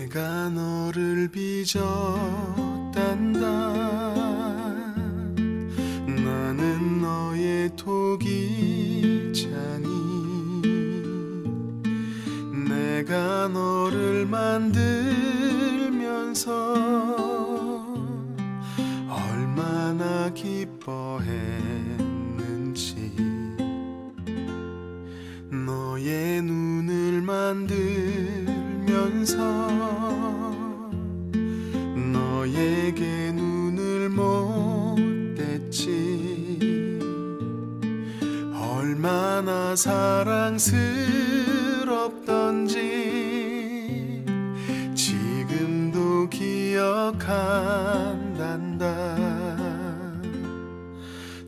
내가 너를 빚었단다. 나는 너의 토기장이 내가 너를 만들면서 얼마나 기뻐했는지. 너의 눈을 만들면서 너에게 눈을 못 댔지. 얼마나 사랑스럽던지 지금도 기억한단다.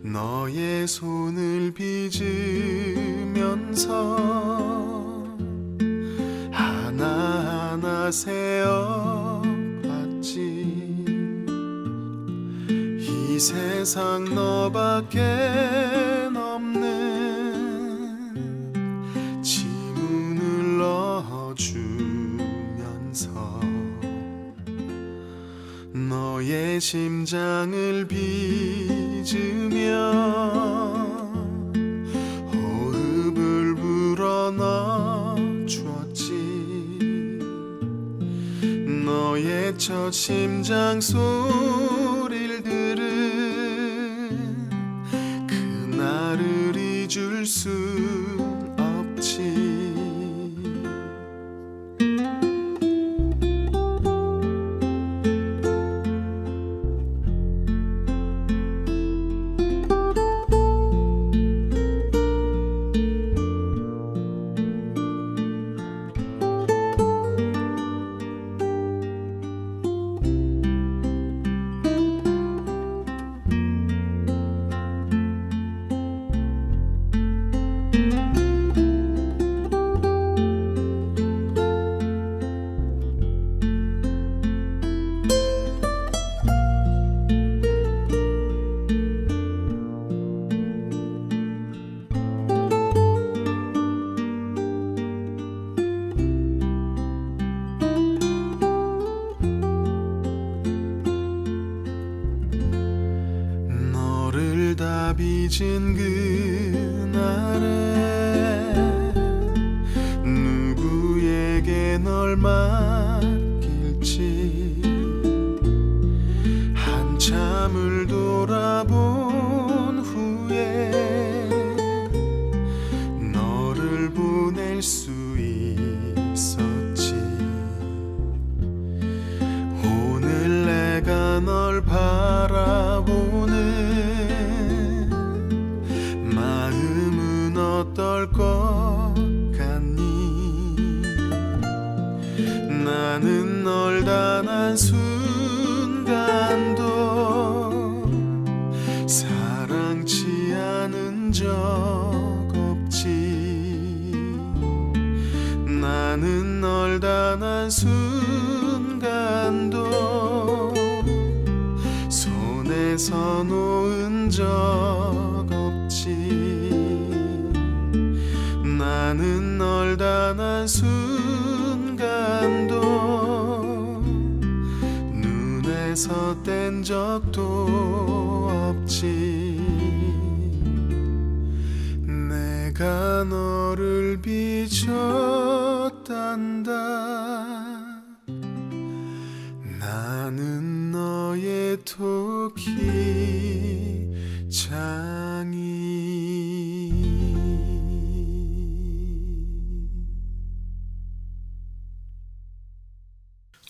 너의 손을 빚으면서 하나하나 세어봤지. 이 세상 너밖에 없는 지문을 넣어주면서 너의 심장을 빚으며 호흡을 불어넣어주었지. 너의 첫 심장 소리를 들은 그날을 잊을 순 없지. 다 빚은 그날에 누구에게 널 맡길지 한참을 돌아본 후에 너를 보낼 수 있었지. 오늘 내가 널 바라보는 마음은 어떨 것 같니? 나는 널 단 한순간도 사랑치 않은 적 없지. 나는 널 단 한순간도 손에서 놓은 적 없지. 나는 널 단 한순간도 눈에서 뗀 적도 없지. 내가 너를 빚었단다. 나는 너의 토기장이.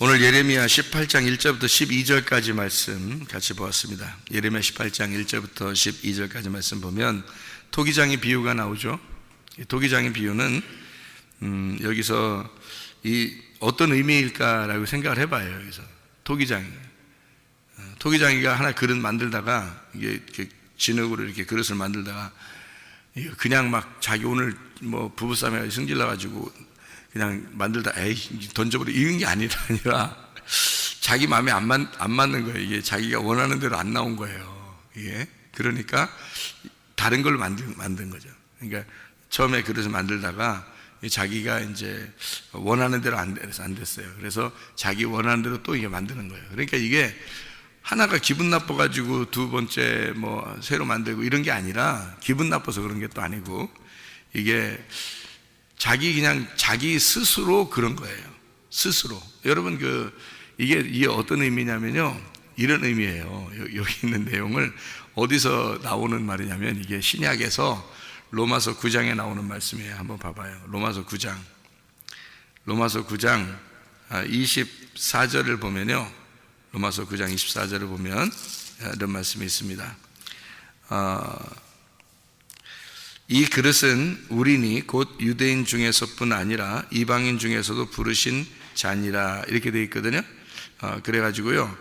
오늘 예레미야 18장 1절부터 12절까지 말씀 같이 보았습니다. 예레미야 18장 1절부터 12절까지 말씀 보면 토기장의 비유가 나오죠. 토기장의 비유는 여기서 이 어떤 의미일까라고 생각을 해봐요. 여기서 토기장이가 하나 그릇 만들다가 이게 이렇게 진흙으로 이렇게 그릇을 만들다가 그냥 막 자기 오늘 뭐 부부싸움에 승질나 가지고 그냥 만들다 에이 던져버려 이런 게 아니라 자기 마음에 안 맞는 거예요. 이게 자기가 원하는 대로 안 나온 거예요. 이게 그러니까 다른 걸 만든 거죠. 그러니까 처음에 그릇을 만들다가 자기가 이제 원하는 대로 안 됐어요. 그래서 자기 원하는 대로 또 이게 만드는 거예요. 그러니까 이게 하나가 기분 나빠가지고 두 번째 뭐 새로 만들고 이런 게 아니라 기분 나빠서 그런 게 또 아니고 이게 그냥 자기 스스로 그런 거예요. 스스로. 여러분 이게 어떤 의미냐면요. 이런 의미예요. 여기 있는 내용을 어디서 나오는 말이냐면 이게 신약에서 로마서 9장에 나오는 말씀이에요. 한번 봐봐요. 로마서 9장 24절을 보면요. 로마서 9장 24절을 보면 이런 말씀이 있습니다. 이 그릇은 우리니 곧 유대인 중에서뿐 아니라 이방인 중에서도 부르신 잔이라 이렇게 되어 있거든요. 그래가지고요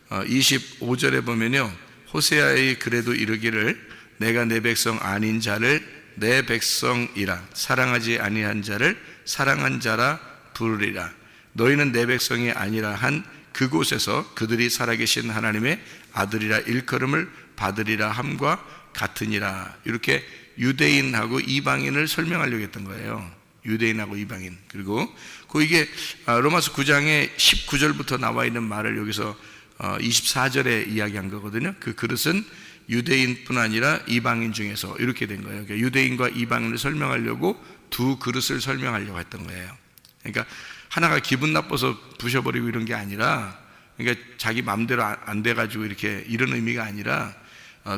25절에 보면요 호세아의 글에도 이르기를 내가 내 백성 아닌 자를 내 백성이라 사랑하지 아니한 자를 사랑한 자라 부르리라. 너희는 내 백성이 아니라 한 그곳에서 그들이 살아계신 하나님의 아들이라 일컬음을 받으리라 함과 같으니라. 이렇게 유대인하고 이방인을 설명하려고 했던 거예요. 유대인하고 이방인. 그리고 이게 로마서 9장에 19절부터 나와 있는 말을 여기서 24절에 이야기한 거거든요. 그 그릇은 유대인뿐 아니라 이방인 중에서 이렇게 된 거예요. 그러니까 유대인과 이방인을 설명하려고 두 그릇을 설명하려고 했던 거예요. 그러니까 하나가 기분 나빠서 부셔버리고 이런 게 아니라, 그러니까 자기 마음대로 안 돼가지고 이렇게 이런 의미가 아니라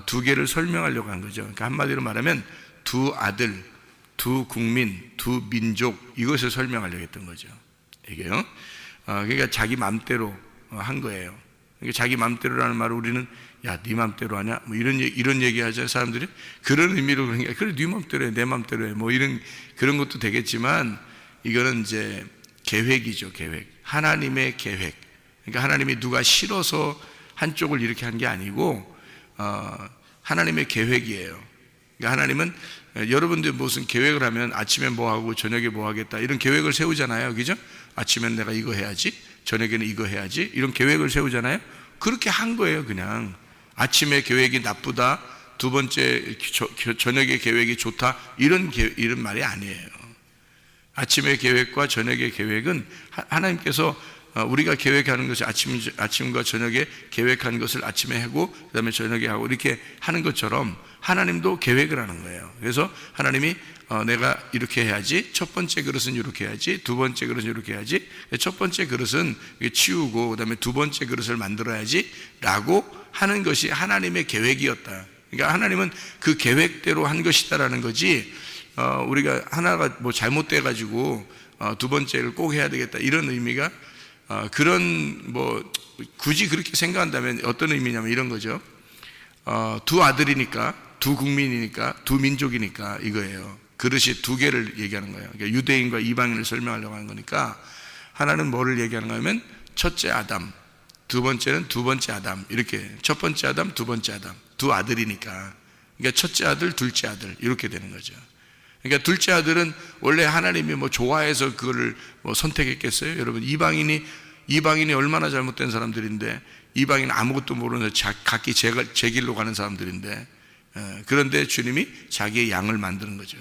두 개를 설명하려고 한 거죠. 그러니까 한마디로 말하면 두 아들, 두 국민, 두 민족 이것을 설명하려고 했던 거죠. 이게요. 그러니까 자기 마음대로 한 거예요. 그러니까 자기 마음대로라는 말을 우리는 야, 네 마음대로 하냐? 뭐 이런 얘기 하잖아요, 사람들이. 그런 의미로 그러니까 그래, 네 마음대로 해, 내 마음대로 해. 뭐 그런 것도 되겠지만 이거는 이제 계획이죠, 계획. 하나님의 계획. 그러니까 하나님이 누가 싫어서 한쪽을 이렇게 한 게 아니고 하나님의 계획이에요. 그러니까 하나님은 여러분들 무슨 계획을 하면 아침에 뭐 하고 저녁에 뭐 하겠다 이런 계획을 세우잖아요, 그죠? 아침엔 내가 이거 해야지, 저녁에는 이거 해야지 이런 계획을 세우잖아요. 그렇게 한 거예요, 그냥. 아침에 계획이 나쁘다, 두 번째 저녁에 계획이 좋다 이런 말이 아니에요. 아침의 계획과 저녁의 계획은 하나님께서 우리가 계획하는 것이 아침과 저녁에 계획한 것을 아침에 하고 그 다음에 저녁에 하고 이렇게 하는 것처럼 하나님도 계획을 하는 거예요. 그래서 하나님이 내가 이렇게 해야지, 첫 번째 그릇은 이렇게 해야지, 두 번째 그릇은 이렇게 해야지, 첫 번째 그릇은 치우고 그 다음에 두 번째 그릇을 만들어야지 라고 하는 것이 하나님의 계획이었다. 그러니까 하나님은 그 계획대로 한 것이다라는 거지, 우리가 하나가 뭐 잘못돼 가지고 두 번째를 꼭 해야 되겠다 이런 의미가 그런 뭐 굳이 그렇게 생각한다면 어떤 의미냐면 이런 거죠. 두 아들이니까, 두 국민이니까, 두 민족이니까 이거예요. 그릇이 두 개를 얘기하는 거예요. 그러니까 유대인과 이방인을 설명하려고 하는 거니까 하나는 뭐를 얘기하는 거냐면 첫째 아담, 두 번째는 두 번째 아담, 이렇게 첫 번째 아담, 두 번째 아담, 두 아들이니까, 그러니까 첫째 아들, 둘째 아들 이렇게 되는 거죠. 그러니까 둘째 아들은 원래 하나님이 뭐 좋아해서 그거를 뭐 선택했겠어요? 여러분, 이방인이 얼마나 잘못된 사람들인데, 이방인 아무것도 모르는 각기 제 길로 가는 사람들인데, 그런데 주님이 자기의 양을 만드는 거죠,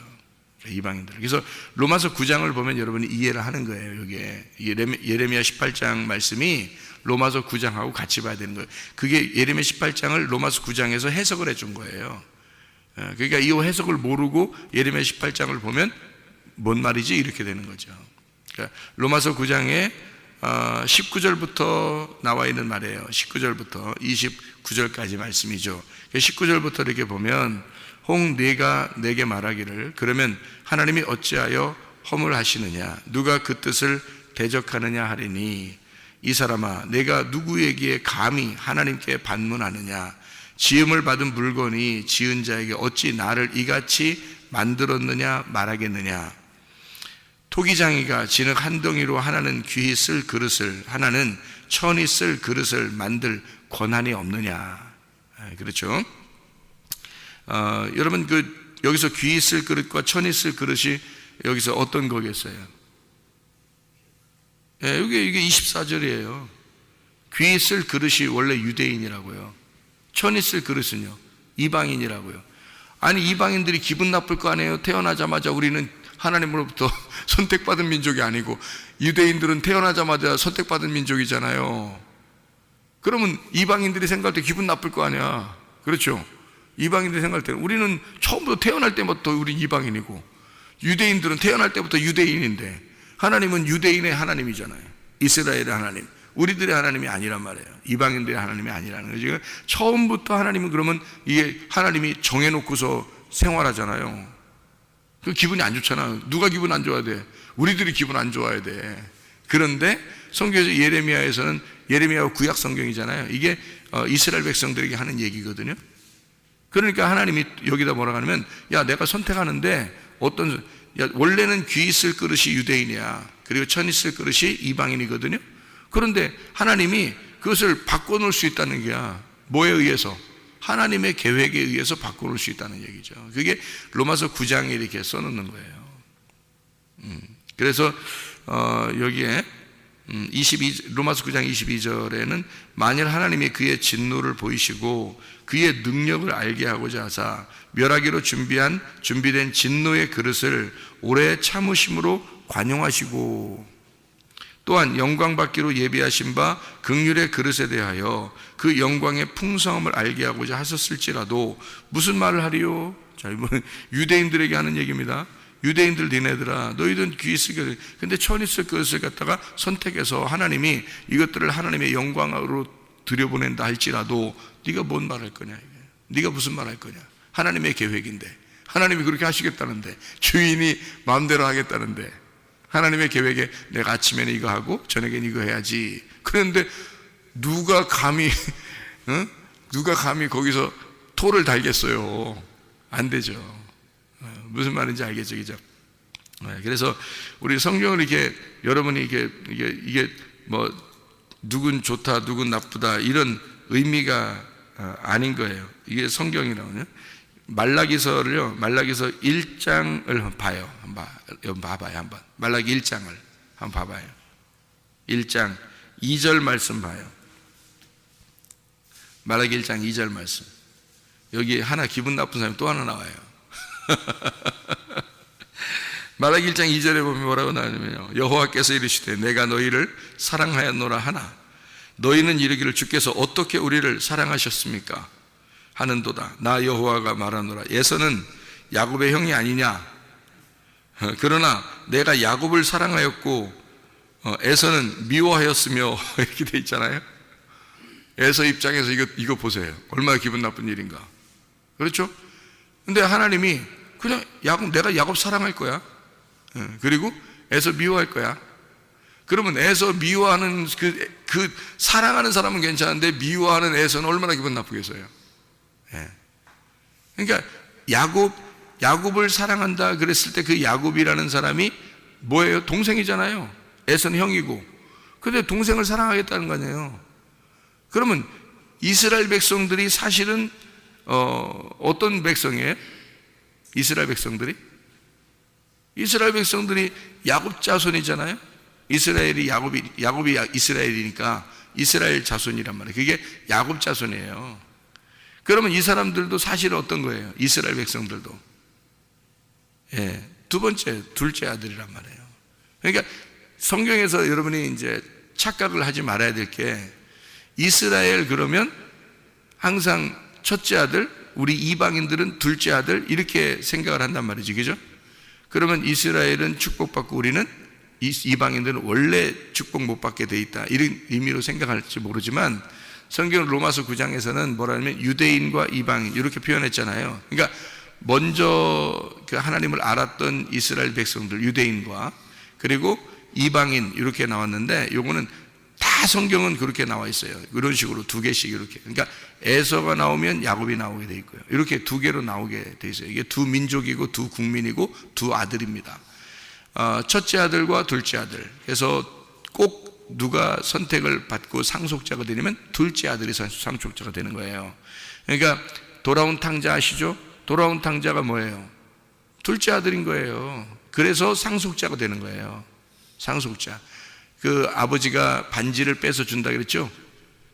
이방인들. 그래서 로마서 9장을 보면 여러분이 이해를 하는 거예요. 이게 예레미야 18장 말씀이 로마서 9장하고 같이 봐야 되는 거예요. 그게 예레미야 18장을 로마서 9장에서 해석을 해준 거예요. 그러니까 이 해석을 모르고 예레미야 18장을 보면 뭔 말이지? 이렇게 되는 거죠. 그러니까 로마서 9장에 19절부터 나와 있는 말이에요. 19절부터 29절까지 말씀이죠. 19절부터 이렇게 보면 홍 네가 내게 말하기를 그러면 하나님이 어찌하여 허물하시느냐, 누가 그 뜻을 대적하느냐 하리니, 이 사람아 내가 누구에게 감히 하나님께 반문하느냐, 지음을 받은 물건이 지은 자에게 어찌 나를 이같이 만들었느냐 말하겠느냐. 토기장이가 진흙 한 덩이로 하나는 귀히 쓸 그릇을, 하나는 천이 쓸 그릇을 만들 권한이 없느냐. 그렇죠? 여러분, 여기서 귀히 쓸 그릇과 천이 쓸 그릇이 여기서 어떤 거겠어요? 이게 24절이에요. 귀히 쓸 그릇이 원래 유대인이라고요. 천이 쓸 그릇은요, 이방인이라고요. 아니 이방인들이 기분 나쁠 거 아니에요. 태어나자마자 우리는 하나님으로부터 선택받은 민족이 아니고 유대인들은 태어나자마자 선택받은 민족이잖아요. 그러면 이방인들이 생각할 때 기분 나쁠 거 아니야. 그렇죠? 이방인들이 생각할 때 우리는 처음부터 태어날 때부터 우리 이방인이고 유대인들은 태어날 때부터 유대인인데 하나님은 유대인의 하나님이잖아요. 이스라엘의 하나님, 우리들의 하나님이 아니란 말이에요. 이방인들의 하나님이 아니라는 거죠. 처음부터 하나님은 그러면 이게 하나님이 정해놓고서 생활하잖아요. 그 기분이 안 좋잖아. 누가 기분 안 좋아야 돼? 우리들이 기분 안 좋아야 돼. 그런데 성경에서 예레미야에서는 예레미야가 구약 성경이잖아요. 이게 이스라엘 백성들에게 하는 얘기거든요. 그러니까 하나님이 여기다 뭐라고 하냐면 야 내가 선택하는데 원래는 귀 있을 그릇이 유대인이야. 그리고 천 있을 그릇이 이방인이거든요. 그런데 하나님이 그것을 바꿔놓을 수 있다는 게야. 뭐에 의해서? 하나님의 계획에 의해서 바꿔놓을 수 있다는 얘기죠. 그게 로마서 9장에 이렇게 써놓는 거예요. 그래서 여기에 로마서 9장 22절에는 만일 하나님이 그의 진노를 보이시고 그의 능력을 알게 하고자 하사 멸하기로 준비된 진노의 그릇을 오래 참으심으로 관용하시고 또한 영광 받기로 예비하신 바 긍휼의 그릇에 대하여 그 영광의 풍성함을 알게 하고자 하셨을지라도 무슨 말을 하리요? 자, 이번 유대인들에게 하는 얘기입니다. 유대인들 니네들아 너희들은 귀 있을 그릇 근데 천 있을 그릇을 갖다가 선택해서 하나님이 이것들을 하나님의 영광으로 들여보낸다 할지라도 네가 뭔 말할 거냐 이게. 네가 무슨 말할 거냐. 하나님의 계획인데 하나님이 그렇게 하시겠다는데 주인이 마음대로 하겠다는데 하나님의 계획에 내가 아침에는 이거 하고 저녁에는 이거 해야지. 그런데 누가 감히 거기서 토를 달겠어요. 안 되죠. 무슨 말인지 알겠죠, 그죠? 그래서 우리 성경을 이렇게 여러분이 이게 뭐 누군 좋다, 누군 나쁘다 이런 의미가 아닌 거예요. 이게 성경이라고요. 말라기서 1장을 봐요. 한번 봐봐요, 한번. 말라기 1장을 한번 봐봐요. 1장 2절 말씀 봐요. 말라기 1장 2절 말씀. 여기 하나 기분 나쁜 사람이 또 하나 나와요. 말라기 1장 2절에 보면 뭐라고 나오냐면요. 여호와께서 이르시되 내가 너희를 사랑하였노라 하나 너희는 이르기를 주께서 어떻게 우리를 사랑하셨습니까? 하는도다. 나 여호와가 말하노라. 에서는 야곱의 형이 아니냐? 그러나 내가 야곱을 사랑하였고 에서는 미워하였으며 이렇게 돼 있잖아요. 에서 입장에서 이거 보세요. 얼마나 기분 나쁜 일인가. 그렇죠? 근데 하나님이 그냥 내가 야곱 사랑할 거야. 그리고 에서 미워할 거야. 그러면 에서 미워하는 그 사랑하는 사람은 괜찮은데 미워하는 에서는 얼마나 기분 나쁘겠어요. 그러니까 야곱을 사랑한다 그랬을 때 그 야곱이라는 사람이 뭐예요? 동생이잖아요. 에서는 형이고. 근데 동생을 사랑하겠다는 거 아니에요. 그러면 이스라엘 백성들이 사실은 어떤 백성이에요? 이스라엘 백성들이 야곱 자손이잖아요. 야곱이 이스라엘이니까 이스라엘 자손이란 말이에요. 그게 야곱 자손이에요. 그러면 이 사람들도 사실은 어떤 거예요? 이스라엘 백성들도 두 번째, 둘째 아들이란 말이에요. 그러니까 성경에서 여러분이 이제 착각을 하지 말아야 될 게 이스라엘 그러면 항상 첫째 아들, 우리 이방인들은 둘째 아들 이렇게 생각을 한단 말이지, 그죠? 그러면 이스라엘은 축복받고 우리는 이방인들은 원래 축복 못 받게 돼 있다 이런 의미로 생각할지 모르지만 성경 로마서 9장에서는 뭐라냐면 유대인과 이방인 이렇게 표현했잖아요. 그러니까 먼저 그 하나님을 알았던 이스라엘 백성들 유대인과 그리고 이방인 이렇게 나왔는데 요거는 다 성경은 그렇게 나와 있어요. 이런 식으로 두 개씩 이렇게. 그러니까 에서가 나오면 야곱이 나오게 돼 있고요. 이렇게 두 개로 나오게 돼 있어요. 이게 두 민족이고 두 국민이고 두 아들입니다. 첫째 아들과 둘째 아들. 그래서 꼭 누가 선택을 받고 상속자가 되냐면 둘째 아들이 상속자가 되는 거예요. 그러니까 돌아온 탕자 아시죠? 돌아온 탕자가 뭐예요? 둘째 아들인 거예요. 그래서 상속자가 되는 거예요. 상속자. 그 아버지가 반지를 뺏어준다 그랬죠?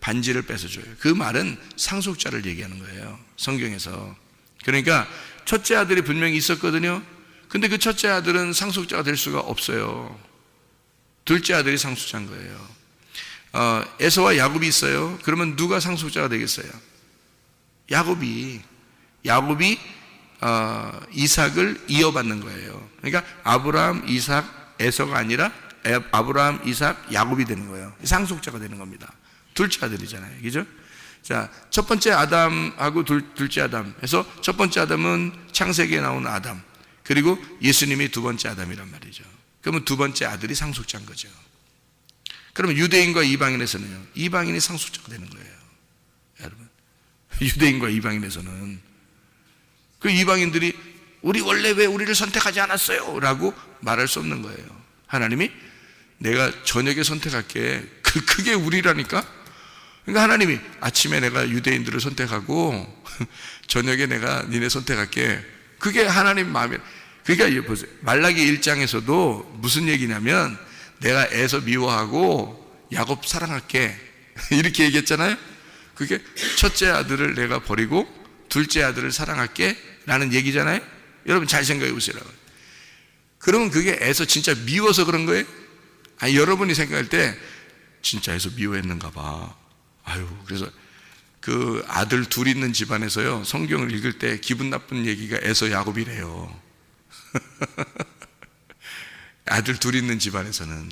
반지를 뺏어줘요. 그 말은 상속자를 얘기하는 거예요. 성경에서. 그러니까 첫째 아들이 분명히 있었거든요. 근데 그 첫째 아들은 상속자가 될 수가 없어요. 둘째 아들이 상속자인 거예요. 에서와 야곱이 있어요. 그러면 누가 상속자가 되겠어요? 야곱이 이삭을 이어받는 거예요. 그러니까 아브라함, 이삭, 에서가 아니라 아브라함, 이삭, 야곱이 되는 거예요. 상속자가 되는 겁니다. 둘째 아들이잖아요. 그죠? 자, 첫 번째 아담하고 둘째 아담 해서 첫 번째 아담은 창세기에 나오는 아담, 그리고 예수님이 두 번째 아담이란 말이죠. 그러면 두 번째 아들이 상속자인 거죠. 그러면 유대인과 이방인에서는요, 이방인이 상속자가 되는 거예요. 여러분, 유대인과 이방인에서는 그 이방인들이 우리 원래 왜 우리를 선택하지 않았어요? 라고 말할 수 없는 거예요. 하나님이 내가 저녁에 선택할게. 그게 우리라니까? 그러니까 하나님이 아침에 내가 유대인들을 선택하고 저녁에 내가 니네 선택할게. 그게 하나님 마음에. 그러니까 보세요. 말라기 1장에서도 무슨 얘기냐면 내가 에서 미워하고 야곱 사랑할게. 이렇게 얘기했잖아요. 그게 첫째 아들을 내가 버리고 둘째 아들을 사랑할게 라는 얘기잖아요. 여러분 잘 생각해 보세요. 그러면 그게 에서 진짜 미워서 그런 거예요? 아니, 여러분이 생각할 때 진짜 에서 미워했는가 봐. 아유, 그래서 그 아들 둘 있는 집안에서요, 성경을 읽을 때 기분 나쁜 얘기가 에서 야곱이래요. 아들 둘 있는 집안에서는.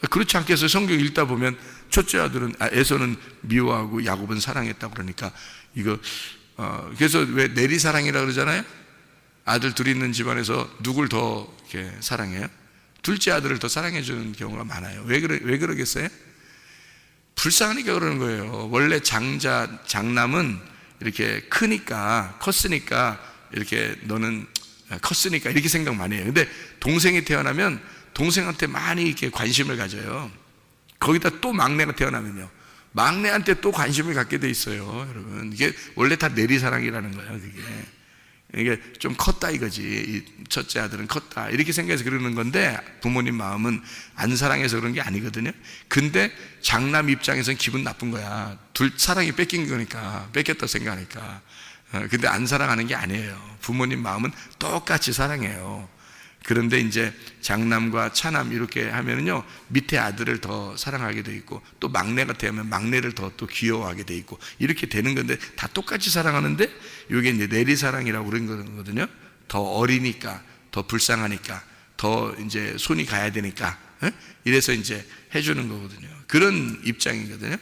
그렇지 않겠어요? 성경 읽다 보면 첫째 아들은 에서는 미워하고 야곱은 사랑했다고 그러니까 이거 그래서 왜 내리사랑이라고 그러잖아요. 아들 둘 있는 집안에서 누굴 더 이렇게 사랑해요? 둘째 아들을 더 사랑해 주는 경우가 많아요. 왜 그러겠어요? 불쌍하니까 그러는 거예요. 원래 장남은 이렇게 컸으니까 이렇게 너는 컸으니까 이렇게 생각 많이 해요. 근데 동생이 태어나면 동생한테 많이 이렇게 관심을 가져요. 거기다 또 막내가 태어나면요, 막내한테 또 관심을 갖게 돼 있어요. 여러분, 이게 원래 다 내리사랑이라는 거예요. 이게 좀 컸다 이거지. 이 첫째 아들은 컸다 이렇게 생각해서 그러는 건데, 부모님 마음은 안 사랑해서 그런 게 아니거든요. 근데 장남 입장에서는 기분 나쁜 거야. 둘 사랑이 뺏긴 거니까, 뺏겼다 생각하니까. 근데 안 사랑하는 게 아니에요. 부모님 마음은 똑같이 사랑해요. 그런데 이제 장남과 차남 이렇게 하면은요, 밑에 아들을 더 사랑하게 돼 있고, 또 막내가 되면 막내를 더 또 귀여워하게 돼 있고, 이렇게 되는 건데 다 똑같이 사랑하는데, 이게 이제 내리사랑이라고 그런 거거든요. 더 어리니까, 더 불쌍하니까, 더 이제 손이 가야 되니까, 이래서 이제 해주는 거거든요. 그런 입장이거든요.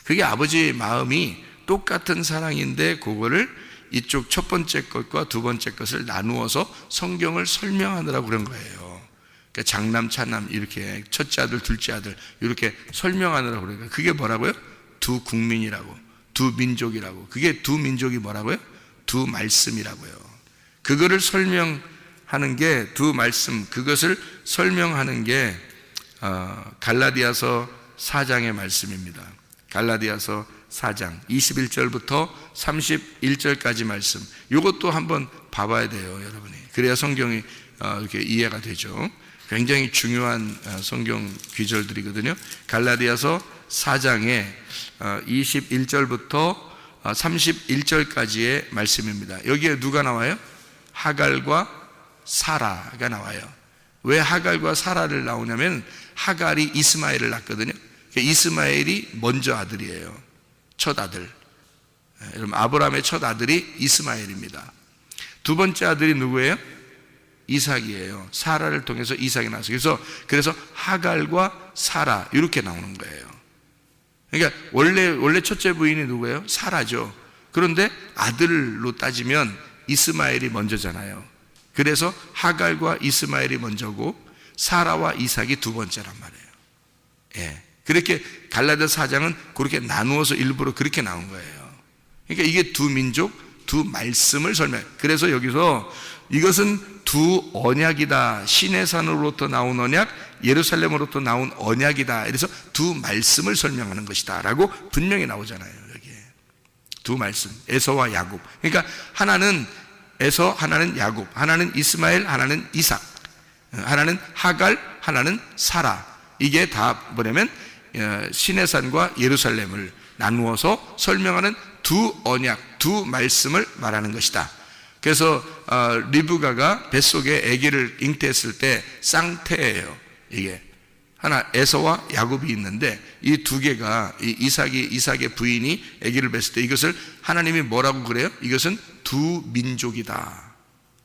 그게 아버지 마음이 똑같은 사랑인데, 그거를 이쪽 첫 번째 것과 두 번째 것을 나누어서 성경을 설명하느라고 그런 거예요. 그러니까 장남, 차남 이렇게 첫째 아들, 둘째 아들 이렇게 설명하느라고 그러니까 그게 뭐라고요? 두 국민이라고, 두 민족이라고. 그게 두 민족이 뭐라고요? 두 말씀이라고요. 그거를 설명하는 게 두 말씀, 그것을 설명하는 게 갈라디아서 4장의 말씀입니다. 갈라디아서 4장 21절부터 31절까지 말씀, 이것도 한번 봐봐야 돼요, 여러분이. 그래야 성경이 이렇게 이해가 되죠. 굉장히 중요한 성경 귀절들이거든요. 갈라디아서 4장에 21절부터 31절까지의 말씀입니다. 여기에 누가 나와요? 하갈과 사라가 나와요. 왜 하갈과 사라를 나오냐면, 하갈이 이스마엘을 낳거든요. 이스마엘이 먼저 아들이에요. 첫 아들. 여러분, 아브라함의 첫 아들이 이스마엘입니다. 두 번째 아들이 누구예요? 이삭이에요. 사라를 통해서 이삭이 나왔어요. 그래서 하갈과 사라 이렇게 나오는 거예요. 그러니까 원래 첫째 부인이 누구예요? 사라죠. 그런데 아들로 따지면 이스마엘이 먼저잖아요. 그래서 하갈과 이스마엘이 먼저고 사라와 이삭이 두 번째란 말이에요. 예. 그렇게 갈라디아서 4장은 그렇게 나누어서 일부러 그렇게 나온 거예요. 그러니까 이게 두 민족, 두 말씀을 설명해요. 그래서 여기서 이것은 두 언약이다. 시내산으로부터 나온 언약, 예루살렘으로부터 나온 언약이다. 그래서 두 말씀을 설명하는 것이다 라고 분명히 나오잖아요. 여기에 두 말씀, 에서와 야곱. 그러니까 하나는 에서, 하나는 야곱, 하나는 이스마엘, 하나는 이삭, 하나는 하갈, 하나는 사라. 이게 다 뭐냐면 시내산과 예루살렘을 나누어서 설명하는 두 언약, 두 말씀을 말하는 것이다. 그래서 리브가가 뱃속에 아기를 잉태했을 때 쌍태예요. 이게 하나 에서와 야곱이 있는데 이 두 개가 이삭의 부인이 아기를 뵀을 때 이것을 하나님이 뭐라고 그래요? 이것은 두 민족이다.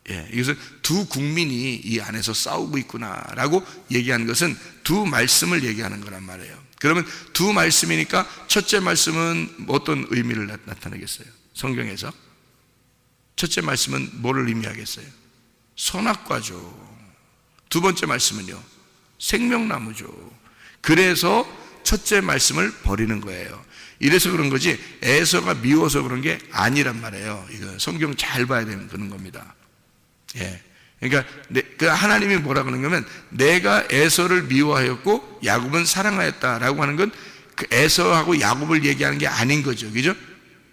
예, 이것은 두 국민이 이 안에서 싸우고 있구나라고 얘기하는 것은 두 말씀을 얘기하는 거란 말이에요. 그러면 두 말씀이니까 첫째 말씀은 어떤 의미를 나타내겠어요? 성경에서 첫째 말씀은 뭐를 의미하겠어요? 선악과죠. 두 번째 말씀은요, 생명나무죠. 그래서 첫째 말씀을 버리는 거예요. 이래서 그런 거지 에서가 미워서 그런 게 아니란 말이에요. 이거 성경 잘 봐야 되는 그런 겁니다. 예. 그러니까 하나님이 뭐라 그러는 거면 내가 에서를 미워하였고 야곱은 사랑하였다라고 하는 건 그 에서하고 야곱을 얘기하는 게 아닌 거죠. 그죠?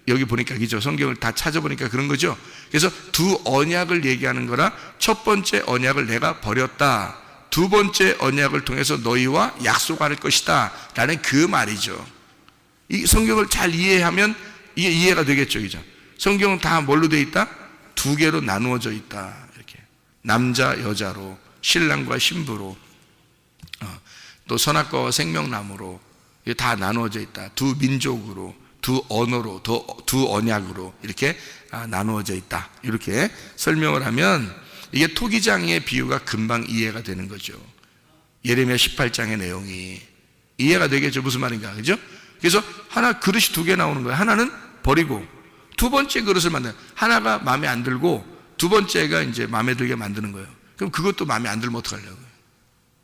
여기 보니까 그죠? 성경을 다 찾아보니까 그런 거죠. 그래서 두 언약을 얘기하는 거라 첫 번째 언약을 내가 버렸다. 두 번째 언약을 통해서 너희와 약속할 것이다 라는 그 말이죠. 이 성경을 잘 이해하면 이게 이해가 되겠죠. 그죠? 성경은 다 뭘로 되어 있다? 두 개로 나누어져 있다. 이렇게 남자 여자로, 신랑과 신부로, 또 선악과와 생명나무로 이게 다 나누어져 있다. 두 민족으로, 두 언어로, 두 언약으로 이렇게 나누어져 있다. 이렇게 설명을 하면 이게 토기장의 비유가 금방 이해가 되는 거죠. 예레미야 18장의 내용이 이해가 되겠죠. 무슨 말인가, 그죠? 그래서 하나 그릇이 두 개 나오는 거예요. 하나는 버리고 두 번째 그릇을 만드는, 하나가 마음에 안 들고 두 번째가 이제 마음에 들게 만드는 거예요. 그럼 그것도 마음에 안 들면 어떡하려고요?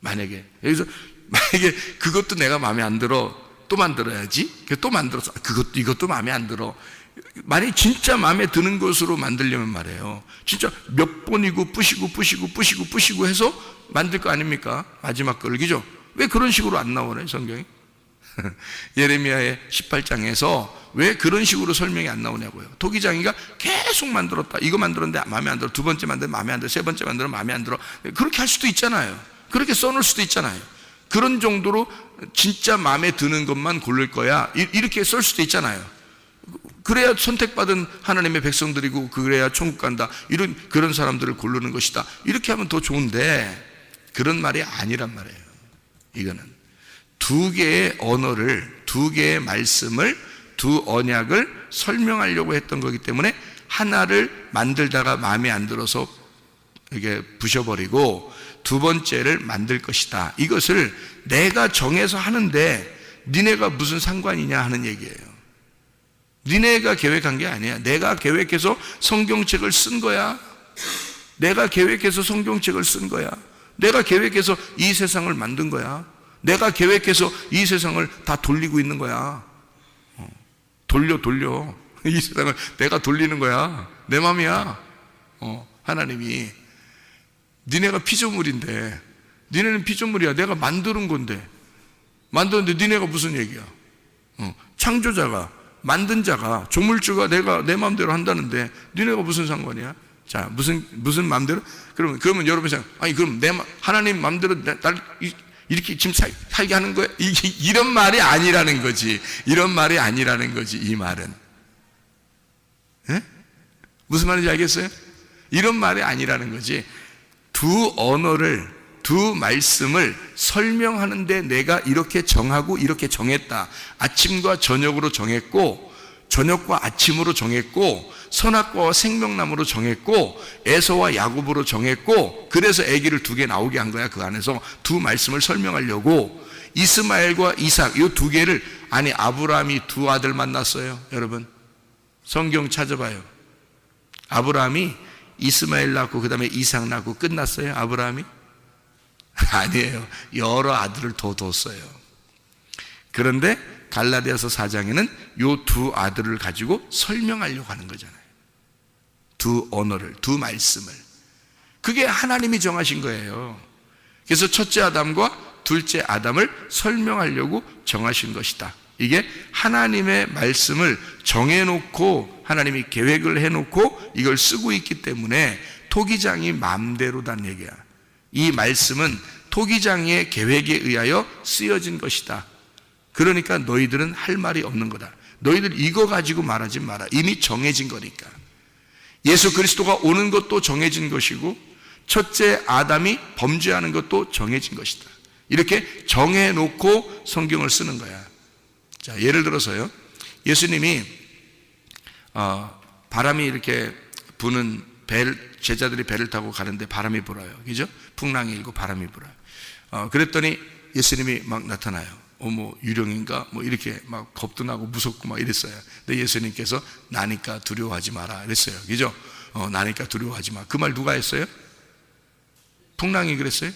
만약에 여기서 만약에 그것도 내가 마음에 안 들어, 또 만들어야지. 또 만들어서 이것도 마음에 안 들어. 만약에 진짜 마음에 드는 것으로 만들려면 말이에요, 진짜 몇 번이고 부시고 해서 만들 거 아닙니까? 마지막 걸, 그죠? 왜 그런 식으로 안 나오나요, 성경이? 예레미야의 18장에서 왜 그런 식으로 설명이 안 나오냐고요. 토기장이가 계속 만들었다. 이거 만들었는데 마음에 안 들어. 두 번째 만들면 마음에 안 들어. 세 번째 만들면 마음에 안 들어. 그렇게 할 수도 있잖아요. 그렇게 써놓을 수도 있잖아요. 그런 정도로 진짜 마음에 드는 것만 고를 거야, 이렇게 쓸 수도 있잖아요. 그래야 선택받은 하나님의 백성들이고 그래야 천국 간다, 그런 사람들을 고르는 것이다, 이렇게 하면 더 좋은데 그런 말이 아니란 말이에요. 이거는 두 개의 언어를, 두 개의 말씀을, 두 언약을 설명하려고 했던 거기 때문에 하나를 만들다가 마음에 안 들어서 이게 부셔버리고 두 번째를 만들 것이다. 이것을 내가 정해서 하는데 니네가 무슨 상관이냐 하는 얘기예요. 니네가 계획한 게 아니야. 내가 계획해서 성경책을 쓴 거야. 내가 계획해서 성경책을 쓴 거야. 내가 계획해서 이 세상을 만든 거야. 내가 계획해서 이 세상을 다 돌리고 있는 거야. 돌려 이 세상을 내가 돌리는 거야. 내 맘이야. 하나님이 니네가 피조물인데, 니네는 피조물이야. 내가 만드는 건데, 만드는데 니네가 무슨 얘기야? 창조자가, 만든 자가, 조물주가 내가 내 마음대로 한다는데 니네가 무슨 상관이야? 자, 무슨 마음대로? 그러면 여러분이 생각, 아니 그럼 하나님 마음대로 날 이렇게 지금 살게 하는 거야? 이런 말이 아니라는 거지. 이런 말이 아니라는 거지. 이 말은, 예? 무슨 말인지 알겠어요? 이런 말이 아니라는 거지. 두 언어를, 두 말씀을 설명하는데 내가 이렇게 정하고 이렇게 정했다. 아침과 저녁으로 정했고, 저녁과 아침으로 정했고, 선악과와 생명나무로 정했고, 에서와 야곱으로 정했고, 그래서 아기를 두 개 나오게 한 거야. 그 안에서 두 말씀을 설명하려고. 이스마엘과 이삭, 이 두 개를, 아니 아브라함이 두 아들 만났어요. 여러분 성경 찾아봐요. 아브라함이 이스마엘 낳고 그 다음에 이삭 낳고 끝났어요? 아브라함이? 아니에요. 여러 아들을 더 뒀어요. 그런데 갈라디아서 4장에는 이 두 아들을 가지고 설명하려고 하는 거잖아요. 두 언어를, 두 말씀을. 그게 하나님이 정하신 거예요. 그래서 첫째 아담과 둘째 아담을 설명하려고 정하신 것이다. 이게 하나님의 말씀을 정해놓고 하나님이 계획을 해놓고 이걸 쓰고 있기 때문에 토기장이 마음대로란 얘기야. 이 말씀은 토기장의 계획에 의하여 쓰여진 것이다. 그러니까 너희들은 할 말이 없는 거다. 너희들 이거 가지고 말하지 마라. 이미 정해진 거니까. 예수 그리스도가 오는 것도 정해진 것이고 첫째 아담이 범죄하는 것도 정해진 것이다. 이렇게 정해놓고 성경을 쓰는 거야. 자, 예를 들어서요, 예수님이 바람이 이렇게 부는 제자들이 배를 타고 가는데 바람이 불어요. 그죠? 풍랑이 일고 바람이 불어요. 그랬더니 예수님이 막 나타나요. 뭐 유령인가? 뭐 이렇게 막 겁도 나고 무섭고 막 이랬어요. 근데 예수님께서 나니까 두려워하지 마라 그랬어요. 그죠? 나니까 두려워하지 마. 그 말 누가 했어요? 풍랑이 그랬어요?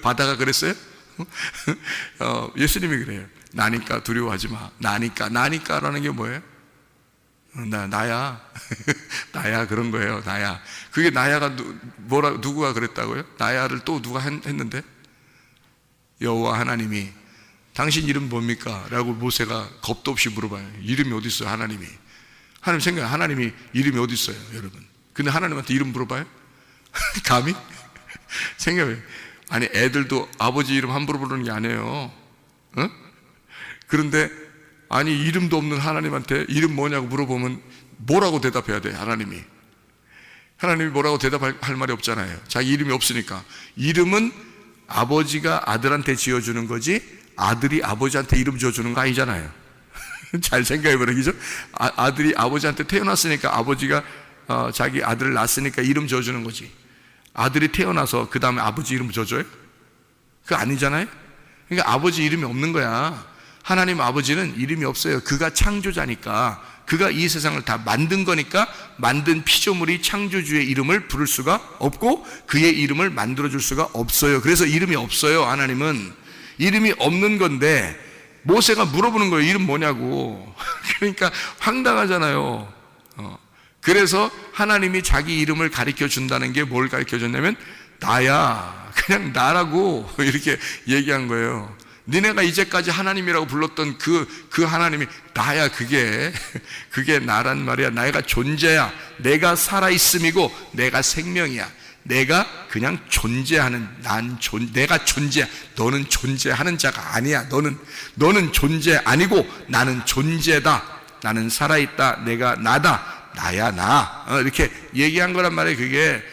바다가 그랬어요? 예수님이 그래요. 나니까 두려워하지 마. 나니까라는 게 뭐예요? 나야. 나야 그런 거예요. 나야. 그게 나야가 누구가 그랬다고요? 나야를 또 누가 했는데? 여호와 하나님이 당신 이름 뭡니까? 라고 모세가 겁도 없이 물어봐요. 이름이 어디 있어요? 하나님이. 하나님 생각해요. 하나님이 이름이 어디 있어요? 여러분. 근데 하나님한테 이름 물어봐요? 감히? 생각해요. 아니 애들도 아버지 이름 함부로 부르는 게 아니에요. 그런데 아니 이름도 없는 하나님한테 이름 뭐냐고 물어보면 뭐라고 대답해야 돼? 하나님이 뭐라고 대답할 말이 없잖아요. 자기 이름이 없으니까. 이름은 아버지가 아들한테 지어주는 거지 아들이 아버지한테 이름 지어주는 거 아니잖아요. 잘 생각해보라. 그죠? 아들이 아버지한테 태어났으니까 아버지가 자기 아들을 낳았으니까 이름 지어주는 거지, 아들이 태어나서 그 다음에 아버지 이름 지어줘요? 그거 아니잖아요. 그러니까 아버지 이름이 없는 거야. 하나님 아버지는 이름이 없어요. 그가 창조자니까, 그가 이 세상을 다 만든 거니까 만든 피조물이 창조주의 이름을 부를 수가 없고 그의 이름을 만들어줄 수가 없어요. 그래서 이름이 없어요. 하나님은 이름이 없는 건데 모세가 물어보는 거예요. 이름 뭐냐고. 그러니까 황당하잖아요. 그래서 하나님이 자기 이름을 가르쳐 준다는 게 뭘 가르쳐 줬냐면 나야, 그냥 나라고 이렇게 얘기한 거예요. 니네가 이제까지 하나님이라고 불렀던 그 하나님이 나야. 그게 나란 말이야. 내가 존재야. 내가 살아있음이고 내가 생명이야. 내가 그냥 존재하는, 내가 존재야. 너는 존재하는 자가 아니야. 너는 존재 아니고 나는 존재다. 나는 살아있다. 내가 나다. 나야 나. 이렇게 얘기한 거란 말이에요. 그게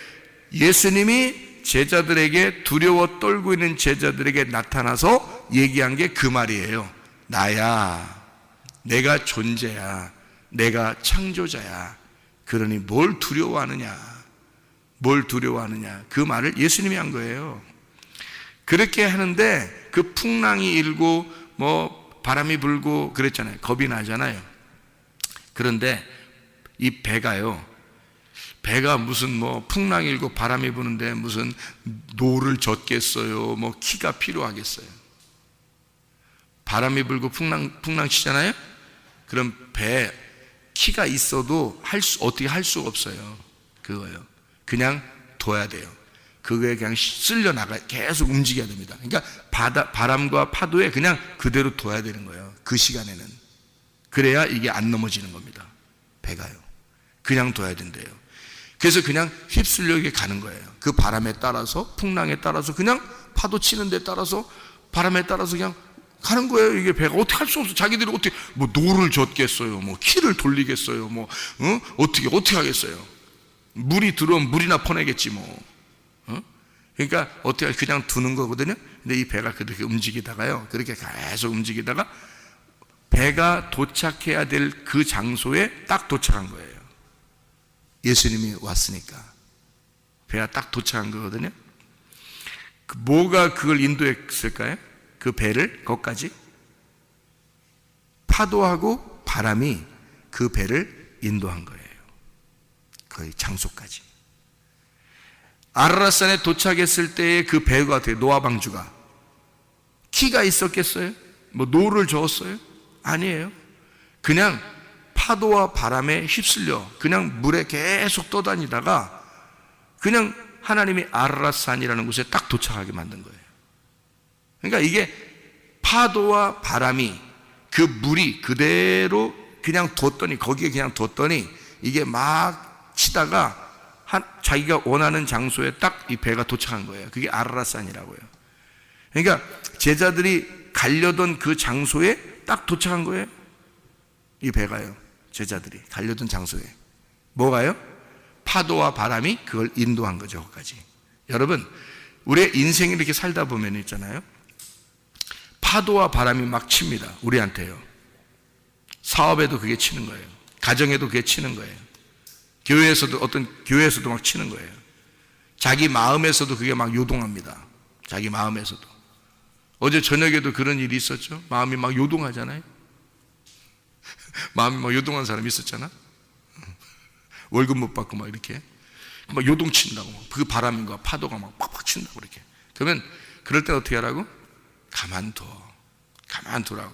예수님이 제자들에게, 두려워 떨고 있는 제자들에게 나타나서 얘기한 게 그 말이에요. 나야. 내가 존재야. 내가 창조자야. 그러니 뭘 두려워하느냐. 그 말을 예수님이 한 거예요. 그렇게 하는데 그 풍랑이 일고 뭐 바람이 불고 그랬잖아요. 겁이 나잖아요. 그런데 이 배가 무슨 뭐 풍랑이 일고 바람이 부는데 무슨 노를 젓겠어요? 뭐 키가 필요하겠어요? 바람이 불고 풍랑 치잖아요? 그럼 배 키가 있어도 어떻게 할 수가 없어요. 그거요. 그냥 둬야 돼요. 그거에 그냥 쓸려 나가, 계속 움직여야 됩니다. 그러니까 바람과 파도에 그냥 그대로 둬야 되는 거예요. 그 시간에는. 그래야 이게 안 넘어지는 겁니다. 배가요. 그냥 둬야 된대요. 그래서 그냥 휩쓸려 가는 거예요. 그 바람에 따라서, 풍랑에 따라서, 그냥 파도 치는 데 따라서, 바람에 따라서 그냥 가는 거예요. 이게 배가 어떻게 할 수 없어. 자기들이 어떻게 뭐 노를 젓겠어요, 뭐 키를 돌리겠어요, 뭐 어떻게 하겠어요. 물이 들어오면 물이나 퍼내겠지 뭐. 그러니까 어떻게 그냥 두는 거거든요. 근데 이 배가 그렇게 움직이다가요, 그렇게 계속 움직이다가 배가 도착해야 될 그 장소에 딱 도착한 거예요. 예수님이 왔으니까 배가 딱 도착한 거거든요. 뭐가 그걸 인도했을까요? 그 배를 거기까지? 파도하고 바람이 그 배를 인도한 거예요. 거의 장소까지. 아라랏산에 도착했을 때의 그 배가 어때요? 노아 방주가 키가 있었겠어요? 뭐 노를 저었어요? 아니에요. 그냥 파도와 바람에 휩쓸려 그냥 물에 계속 떠다니다가 그냥 하나님이 아라랏산이라는 곳에 딱 도착하게 만든 거예요. 그러니까 이게 파도와 바람이 그 물이 그대로 그냥 뒀더니, 거기에 그냥 뒀더니 이게 막 치다가 자기가 원하는 장소에 딱 이 배가 도착한 거예요. 그게 아라랏산이라고요. 그러니까 제자들이 가려던 그 장소에 딱 도착한 거예요. 이 배가요. 제자들이 가려던 장소에. 뭐가요? 파도와 바람이 그걸 인도한 거죠. 거기까지. 여러분, 우리의 인생을 이렇게 살다 보면 있잖아요, 파도와 바람이 막 칩니다. 우리한테요. 사업에도 그게 치는 거예요. 가정에도 그게 치는 거예요. 교회에서도, 어떤 교회에서도 막 치는 거예요. 자기 마음에서도 그게 막 요동합니다. 자기 마음에서도. 어제 저녁에도 그런 일이 있었죠. 마음이 막 요동하잖아요. 마음이 막 요동한 사람이 있었잖아. 월급 못 받고 막 이렇게 막 요동친다고, 그 바람과 파도가 막 팍팍 친다고 이렇게. 그러면 그럴 때 어떻게 하라고? 가만두라고.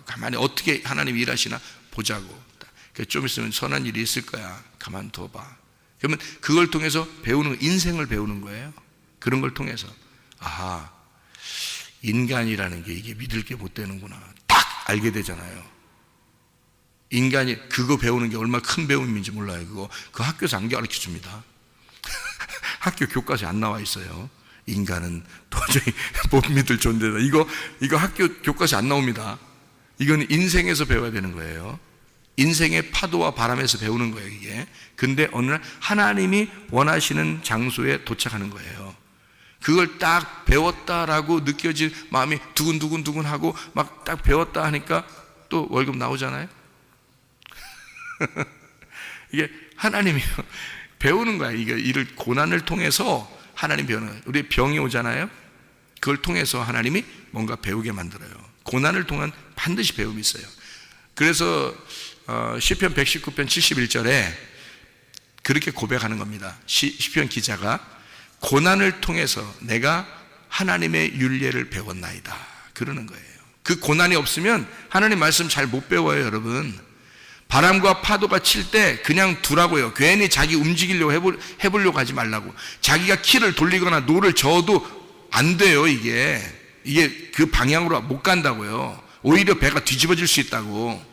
가만히 어떻게 하나님이 일하시나 보자고. 좀 있으면 선한 일이 있을 거야. 가만둬봐. 그러면 그걸 통해서 배우는, 인생을 배우는 거예요. 그런 걸 통해서, 아하, 인간이라는 게 이게 믿을 게 못 되는구나 딱 알게 되잖아요. 인간이 그거 배우는 게 얼마나 큰 배움인지 몰라요. 그거 학교에서 안 가르쳐 줍니다. 학교 교과서에 안 나와 있어요. 인간은 도저히 못 믿을 존재다. 이거 학교 교과서에 안 나옵니다. 이건 인생에서 배워야 되는 거예요. 인생의 파도와 바람에서 배우는 거예요, 이게. 근데 어느 날 하나님이 원하시는 장소에 도착하는 거예요. 그걸 딱 배웠다라고 느껴질 마음이 두근두근 하고 막 딱 배웠다 하니까 또 월급 나오잖아요. 이게 하나님이 배우는 거야. 이게 이를 고난을 통해서 하나님 배우는 거예요. 우리 병이 오잖아요. 그걸 통해서 하나님이 뭔가 배우게 만들어요. 고난을 통한 반드시 배움이 있어요. 그래서 시편 119편 71절에 그렇게 고백하는 겁니다. 시편 기자가 고난을 통해서 내가 하나님의 율례를 배웠나이다 그러는 거예요. 그 고난이 없으면 하나님 말씀 잘 못 배워요, 여러분. 바람과 파도가 칠 때 그냥 두라고요. 괜히 자기 움직이려고 해보려고 하지 말라고. 자기가 키를 돌리거나 노를 저어도 안 돼요. 이게 그 방향으로 못 간다고요. 오히려 배가 뒤집어질 수 있다고.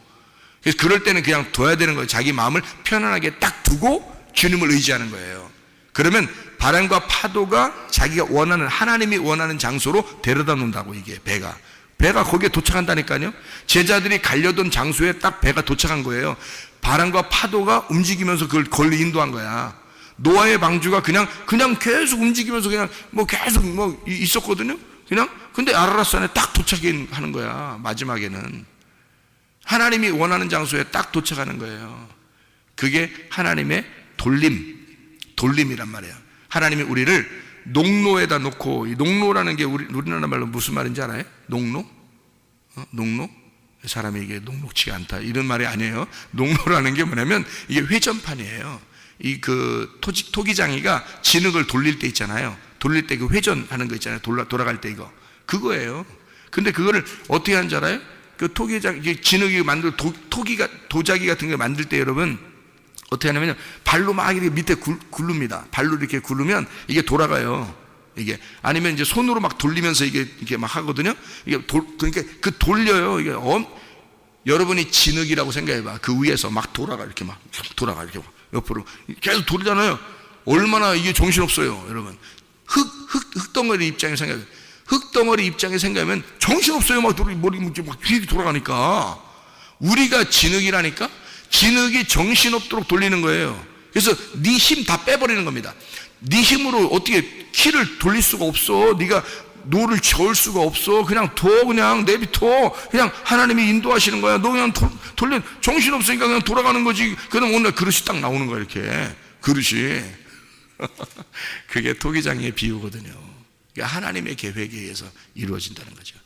그래서 그럴 때는 그냥 둬야 되는 거예요. 자기 마음을 편안하게 딱 두고 주님을 의지하는 거예요. 그러면 바람과 파도가 자기가 원하는, 하나님이 원하는 장소로 데려다 놓는다고. 이게 배가 거기에 도착한다니까요. 제자들이 가려던 장소에 딱 배가 도착한 거예요. 바람과 파도가 움직이면서 그걸 걸리 인도한 거야. 노아의 방주가 그냥 계속 움직이면서 그냥 계속 있었거든요. 근데 아라랏산에 딱 도착하는 거야. 마지막에는 하나님이 원하는 장소에 딱 도착하는 거예요. 그게 하나님의 돌림이란 말이에요. 하나님이 우리를 농로에다 놓고, 이 농로라는 게 우리나라 말로 무슨 말인지 알아요? 농로? 농로? 사람이 이게 녹록치가 않다 이런 말이 아니에요. 농로라는 게 뭐냐면 이게 회전판이에요. 토기장이가 진흙을 돌릴 때 있잖아요. 돌릴 때 그 회전하는 거 있잖아요. 돌아갈 때 그거예요. 근데 그거를 어떻게 하는지 알아요? 그 토기장, 진흙이 도자기 같은 거 만들 때 여러분 어떻게 하냐면요, 발로 막 이렇게 밑에 굴릅니다. 발로 이렇게 굴르면 이게 돌아가요. 이게 아니면 이제 손으로 막 돌리면서 이게 막 하거든요. 그러니까 돌려요. 이게 여러분이 진흙이라고 생각해봐. 그 위에서 막 돌아가 이렇게 옆으로 계속 돌잖아요. 얼마나 이게 정신없어요, 여러분. 흙덩어리 입장에 생각해. 흙덩어리 입장에 생각하면 정신없어요. 막 머리 막 뒤에 돌아가니까. 우리가 진흙이라니까. 진흙이 정신없도록 돌리는 거예요. 그래서 네 힘 다 빼버리는 겁니다. 네 힘으로 어떻게 키를 돌릴 수가 없어. 네가 노를 저을 수가 없어. 그냥 그냥 내비둬. 그냥 하나님이 인도하시는 거야. 너 그냥 돌려. 정신없으니까 그냥 돌아가는 거지. 그럼 오늘 그릇이 딱 나오는 거야. 이렇게 그릇이. 그게 토기장의 비유거든요. 그게 하나님의 계획에 의해서 이루어진다는 거죠.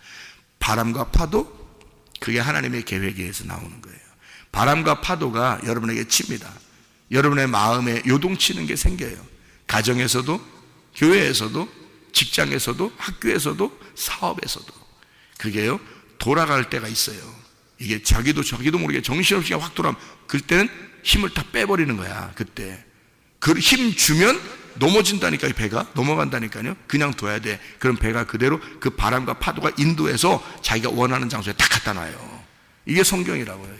바람과 파도, 그게 하나님의 계획에 의해서 나오는 거예요. 바람과 파도가 여러분에게 칩니다. 여러분의 마음에 요동치는 게 생겨요. 가정에서도, 교회에서도, 직장에서도, 학교에서도, 사업에서도. 그게요, 돌아갈 때가 있어요. 이게 자기도 모르게 정신없이 확 돌아가면 그때는 힘을 다 빼버리는 거야. 그때 그 힘 주면 넘어진다니까요. 배가 넘어간다니까요. 그냥 둬야 돼. 그럼 배가 그대로 그 바람과 파도가 인도해서 자기가 원하는 장소에 딱 갖다 놔요. 이게 성경이라고요.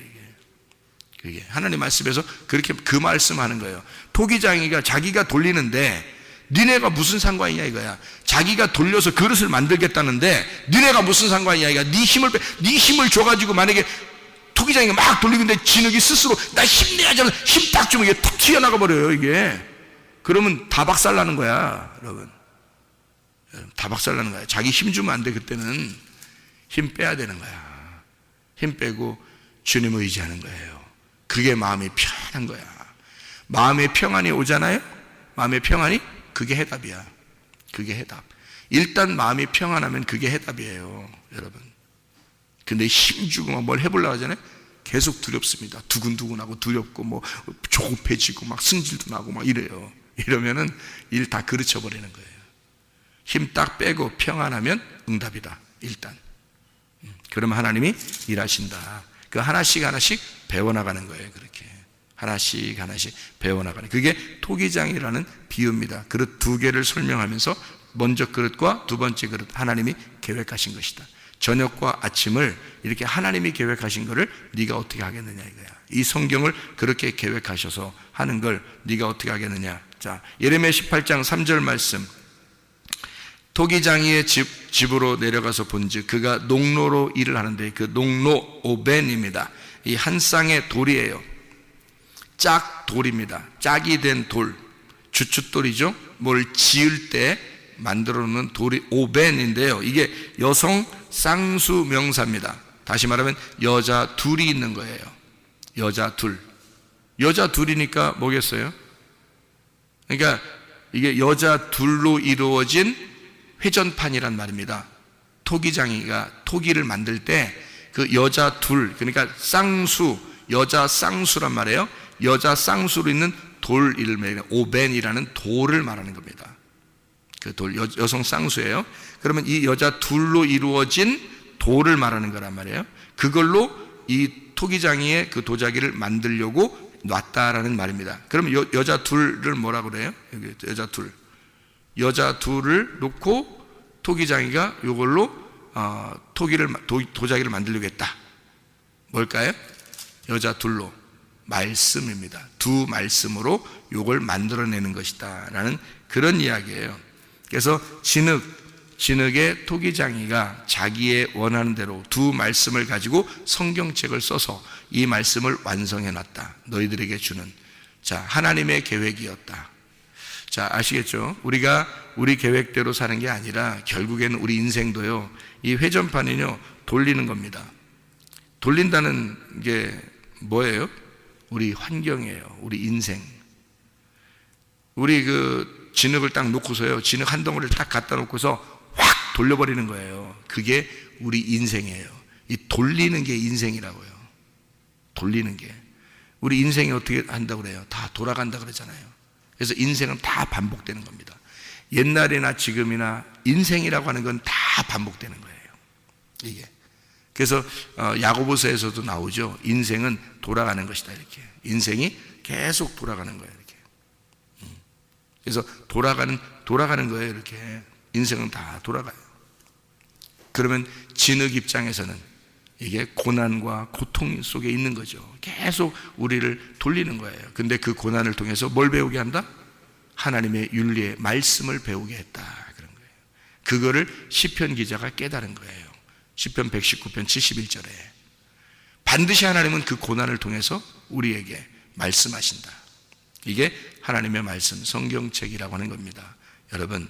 그게 하나님 말씀에서 그렇게 그 말씀하는 거예요. 토기장이가 자기가 돌리는데 니네가 무슨 상관이냐 이거야. 자기가 돌려서 그릇을 만들겠다는데 니네가 무슨 상관이냐 이거야. 네 힘을 줘가지고 만약에 토기장이가 막 돌리고 있는데 진흙이 스스로 나 힘내야지 하면서 힘 딱 주면 이게 툭 튀어나가 버려요. 이게 그러면 다 박살나는 거야. 여러분 다 박살나는 거야. 자기 힘 주면 안 돼. 그때는 힘 빼야 되는 거야. 힘 빼고 주님 의지하는 거예요. 그게 마음이 편한 거야. 마음의 평안이 오잖아요. 마음의 평안이 그게 해답이야. 그게 해답. 일단 마음이 평안하면 그게 해답이에요, 여러분. 근데 힘주고 막 뭘 해보려고 하잖아요. 계속 두렵습니다. 두근두근하고 두렵고 뭐 조급해지고 막 승질도 나고 막 이래요. 이러면은 일 다 그르쳐 버리는 거예요. 힘 딱 빼고 평안하면 응답이다. 일단. 그러면 하나님이 일하신다. 그 하나씩 하나씩 배워나가는 거예요. 그렇게 하나씩 하나씩 배워나가는, 그게 토기장이라는 비유입니다. 그릇 두 개를 설명하면서 먼저 그릇과 두 번째 그릇 하나님이 계획하신 것이다. 저녁과 아침을 이렇게 하나님이 계획하신 것을 네가 어떻게 하겠느냐 이거야. 이 성경을 그렇게 계획하셔서 하는 걸 네가 어떻게 하겠느냐. 자, 예레미야 18장 3절 말씀. 토기장이의 집으로 내려가서 본즉 그가 농로로 일을 하는데, 그 농로 오벤입니다. 이 한 쌍의 돌이에요. 짝 돌입니다. 짝이 된 돌, 주춧돌이죠. 뭘 지을 때 만들어 놓는 돌이 오벤인데요. 이게 여성 쌍수 명사입니다. 다시 말하면 여자 둘이 있는 거예요. 여자 둘. 여자 둘이니까 뭐겠어요? 그러니까 이게 여자 둘로 이루어진 회전판이란 말입니다. 토기장이가 토기를 만들 때 그 여자 둘, 그러니까 쌍수, 여자 쌍수란 말이에요. 여자 쌍수로 있는 돌 이름이 오벤이라는 돌을 말하는 겁니다. 그 돌, 여성 쌍수예요. 그러면 이 여자 둘로 이루어진 돌을 말하는 거란 말이에요. 그걸로 이 토기장이의 그 도자기를 만들려고 놨다라는 말입니다. 그러면 여자 둘을 뭐라 그래요? 여기 여자 둘을 놓고 토기장이가 이걸로 도자기를 만들려고 했다. 뭘까요? 여자 둘로 말씀입니다. 두 말씀으로 이걸 만들어내는 것이다 라는 그런 이야기예요. 그래서 진흙의 토기장이가 자기의 원하는 대로 두 말씀을 가지고 성경책을 써서 이 말씀을 완성해 놨다. 너희들에게 주는, 자, 하나님의 계획이었다. 자, 아시겠죠? 우리가 우리 계획대로 사는 게 아니라 결국에는 우리 인생도요, 이 회전판이요 돌리는 겁니다. 돌린다는 게 뭐예요? 우리 환경이에요. 우리 인생. 우리 그 진흙을 딱 놓고서요, 진흙 한 덩어리를 딱 갖다 놓고서 확 돌려버리는 거예요. 그게 우리 인생이에요. 이 돌리는 게 인생이라고요. 돌리는 게. 우리 인생이 어떻게 한다고 그래요? 다 돌아간다 그러잖아요. 그래서 인생은 다 반복되는 겁니다. 옛날이나 지금이나 인생이라고 하는 건 다 반복되는 거예요. 이게. 그래서 야고보서에서도 나오죠. 인생은 돌아가는 것이다 이렇게. 인생이 계속 돌아가는 거예요 이렇게. 그래서 돌아가는 거예요 이렇게. 인생은 다 돌아가요. 그러면 진흙 입장에서는 이게 고난과 고통 속에 있는 거죠. 계속 우리를 돌리는 거예요. 근데 그 고난을 통해서 뭘 배우게 한다? 하나님의 윤리의 말씀을 배우게 했다 그런 거예요. 그거를 시편 기자가 깨달은 거예요. 시편 119편 71절에 반드시 하나님은 그 고난을 통해서 우리에게 말씀하신다. 이게 하나님의 말씀, 성경책이라고 하는 겁니다. 여러분,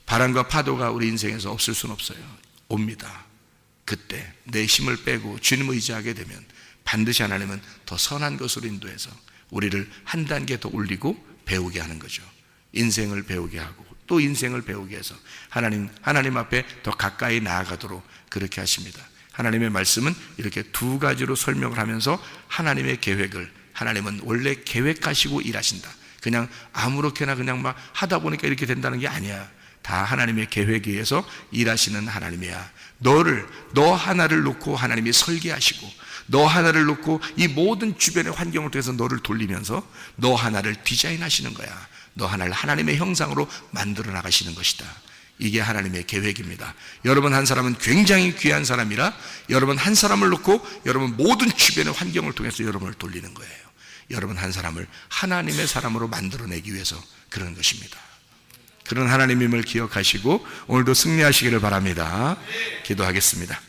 바람과 파도가 우리 인생에서 없을 수는 없어요. 옵니다. 그때 내 힘을 빼고 주님을 의지하게 되면 반드시 하나님은 더 선한 것으로 인도해서 우리를 한 단계 더 올리고 배우게 하는 거죠. 인생을 배우게 하고 또 인생을 배우게 해서 하나님 앞에 더 가까이 나아가도록 그렇게 하십니다. 하나님의 말씀은 이렇게 두 가지로 설명을 하면서 하나님의 계획을, 하나님은 원래 계획하시고 일하신다. 그냥 아무렇게나 그냥 막 하다 보니까 이렇게 된다는 게 아니야. 다 하나님의 계획에 의해서 일하시는 하나님이야. 너 하나를 놓고 하나님이 설계하시고, 너 하나를 놓고 이 모든 주변의 환경을 통해서 너를 돌리면서 너 하나를 디자인하시는 거야. 너 하나를 하나님의 형상으로 만들어 나가시는 것이다. 이게 하나님의 계획입니다. 여러분 한 사람은 굉장히 귀한 사람이라 여러분 한 사람을 놓고 여러분 모든 주변의 환경을 통해서 여러분을 돌리는 거예요. 여러분 한 사람을 하나님의 사람으로 만들어내기 위해서 그런 것입니다. 그런 하나님임을 기억하시고 오늘도 승리하시기를 바랍니다. 기도하겠습니다.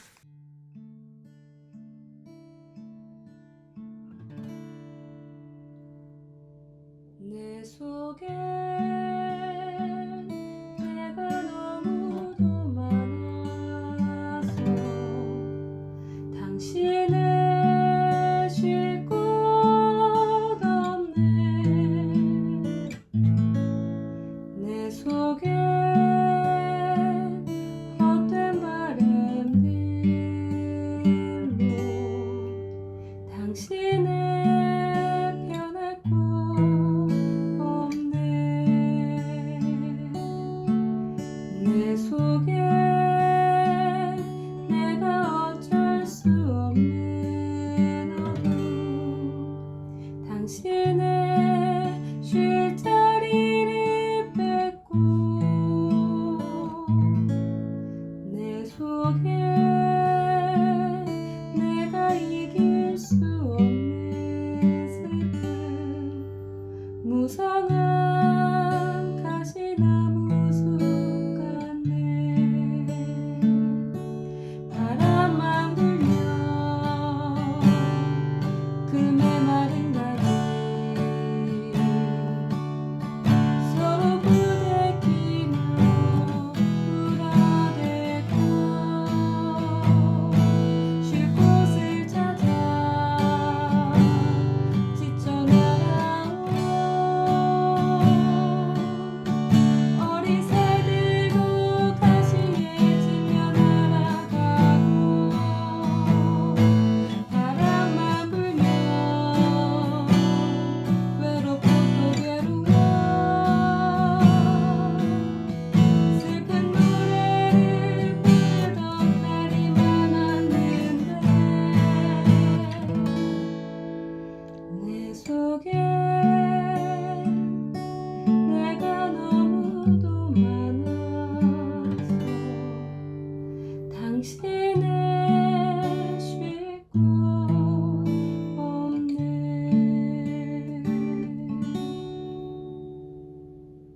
당신을